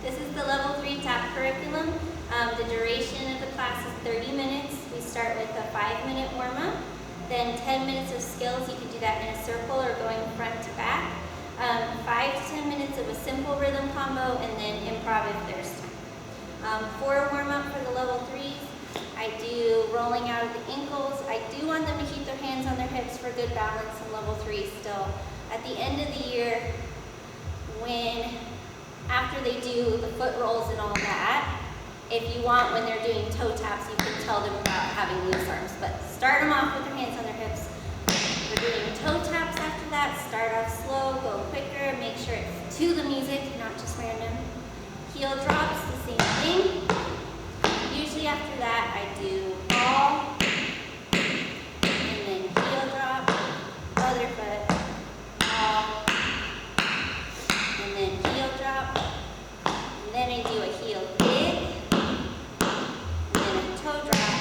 This is the Level 3 Tap curriculum. The duration of the class is 30 minutes. We start with a 5-minute warm-up, then 10 minutes of skills. You can do that in a circle or going front to back. 5 to 10 minutes of a simple rhythm combo, and then improv if there's time. For a warm-up for the Level 3s, I do rolling out of the ankles. I do want them to keep their hands on their hips for good balance in Level 3 still. At the end of the year, after they do the foot rolls and all that, if you want, when they're doing toe taps, you can tell them about having loose arms. But start them off with their hands on their hips. We're doing toe taps after that. Start off slow, go quicker. Make sure it's to the music, not just random. Heel drops, the same thing. Usually after that, I do ball, and then heel drop, other foot, ball, and then heel drop, and then I do a heel dig, and then a toe drop,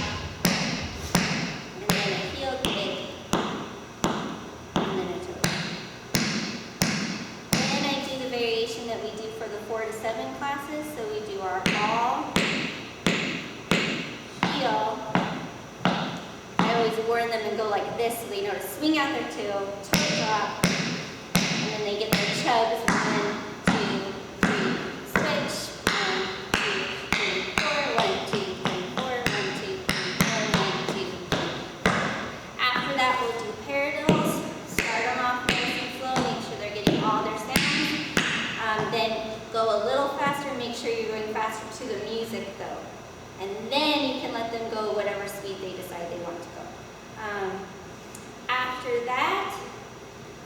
and then a heel dig, and then a toe drop. Then I do the variation that we do for the 4 to 7 classes. So we do our ball, heel. I always warn them and go like this so they know to swing out their toe drop, and then they get their chugs, and then 2, 3, switch, 1, 2, 3, 4, 1, 2, 3, 4, 1, 2, 3, 4, 1, 2, 3. After that, we'll do paradiddles. Start them off nice and slow, make sure they're getting all their sounds. Then go a little faster, make sure you're going faster to the music though. And then you can let them go whatever speed they decide they want to go. After that,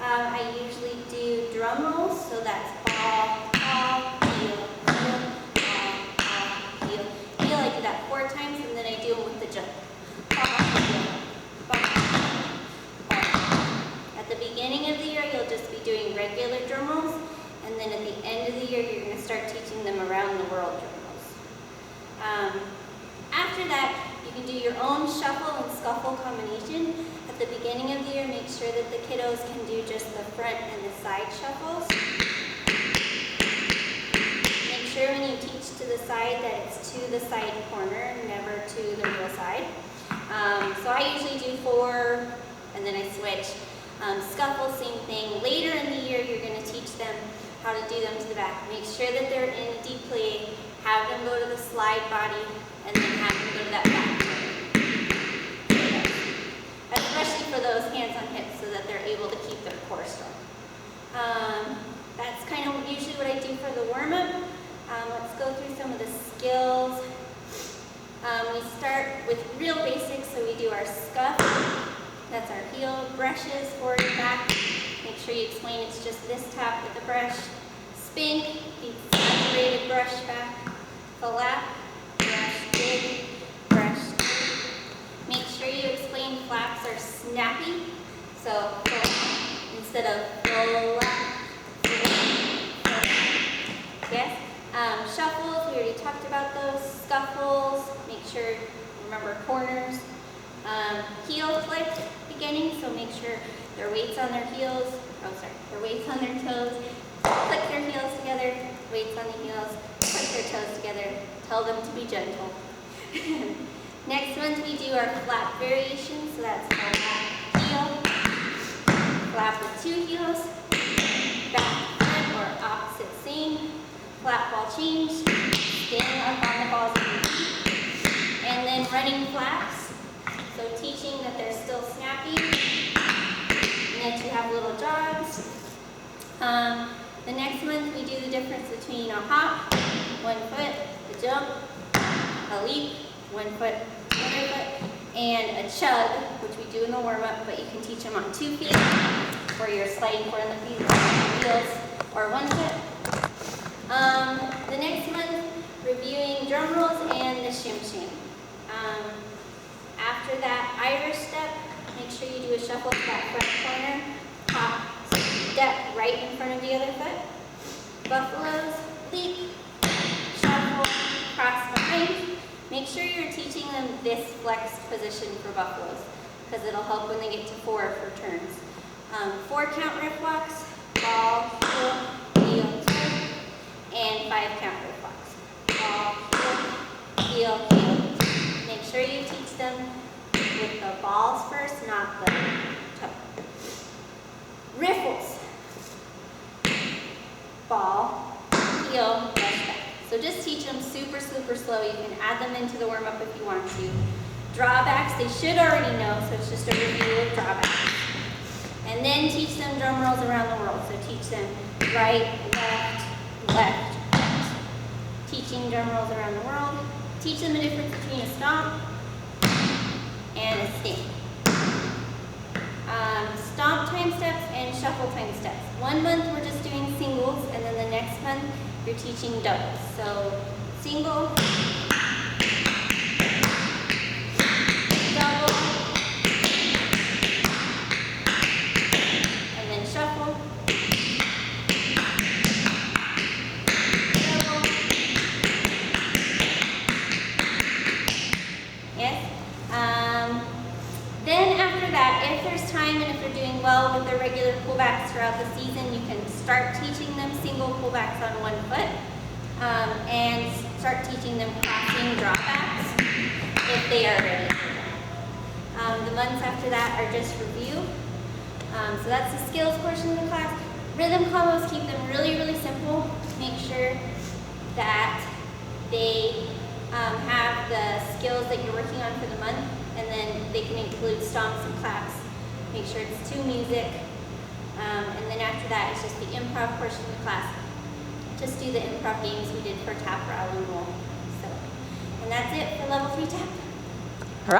I usually do drum rolls, so that's ball, ball, heel, heel, ball, ball, heel, heel. I do that 4 times, and then I do them with the jump. Ball, heel, ball, ball. At the beginning of the year, you'll just be doing regular drum rolls, and then at the end of the year, you're going to start teaching them around the world drum rolls. After that, you can do your own shuffle and scuffle combination. At the beginning of the year, make sure that the kiddos can do just the front and the side shuffles. Make sure when you teach to the side that it's to the side corner, never to the real side. So I usually do 4, and then I switch. Scuffle, same thing. Later in the year, you're going to teach them how to do them to the back. Make sure that they're in a deep plie. Have them go to the slide body, and then have them go to that back. Especially for those hands on hips, so that they're able to keep their core strong. That's kind of usually what I do for the warm-up. Let's go through some of the skills. We start with real basics, so we do our scuff. That's our heel brushes, forward and back. Make sure you explain it's just this tap with the brush. Spink, the saturated brush back. Flap, brush, dig, brush, dig. Make sure you explain flaps are snappy. So instead of flap, yes. Shuffles, we already talked about those. Scuffles, make sure, remember corners. Heel flick beginning, so make sure their weight's on their heels. Their weight's on their toes. Click their heels together, weights on the heels. Click their toes together. Tell them to be gentle. Next ones we do our flap variations, so that's flap, heel, flap with 2 heels, back, front, or opposite same, flap ball change, stand up on the balls of your feet, and then running flaps, so teaching that they're still snappy, and that you have little jogs. The next month we do the difference between a hop, 1 foot, a jump, a leap, 1 foot, other foot, and a chug, which we do in the warm-up, but you can teach them on 2 feet, or you're sliding 4 on the feet, wheels, or 1 foot. The next month, reviewing drum rolls and the shim shim. After that Irish step, make sure you do a shuffle to that front corner, hop, step right in front of the other foot. Buffaloes, leap, shuffle, cross behind. Make sure you're teaching them this flexed position for buffaloes, because it'll help when they get to 4 for turns. 4 count riff walks, ball, heel, heel, toe, and 5 count riff walks. heel, heel. Make sure you teach them with the balls first, not the toe. Riffles. Ball, heel, rush back. So just teach them super, super slow. You can add them into the warm-up if you want to. Drawbacks, they should already know, so it's just a review of drawbacks. And then teach them drum rolls around the world. So teach them right, left, left, right. Teaching drum rolls around the world. Teach them the difference between a stomp and a stamp. Stomp time steps and shuffle time steps. 1 month we're just doing singles, and then the next month you're teaching doubles. So single, double, and then shuffle, double. Yes. Then after that, if there's time and if they're doing well with their regular pullbacks throughout the season, you can start teaching them single pullbacks on 1 foot and start teaching them crossing dropbacks if they are ready for that. The months after that are just review. So that's the skills portion of the class. Rhythm combos, keep them really, really simple. Make sure that they have the skills that you're working on for the month, and then they can include stomps and claps. Make sure it's to music. And then after that, it's just the improv portion of the class. Just do the improv games we did for tap, rattle, and roll. So, and that's it for level 3 tap.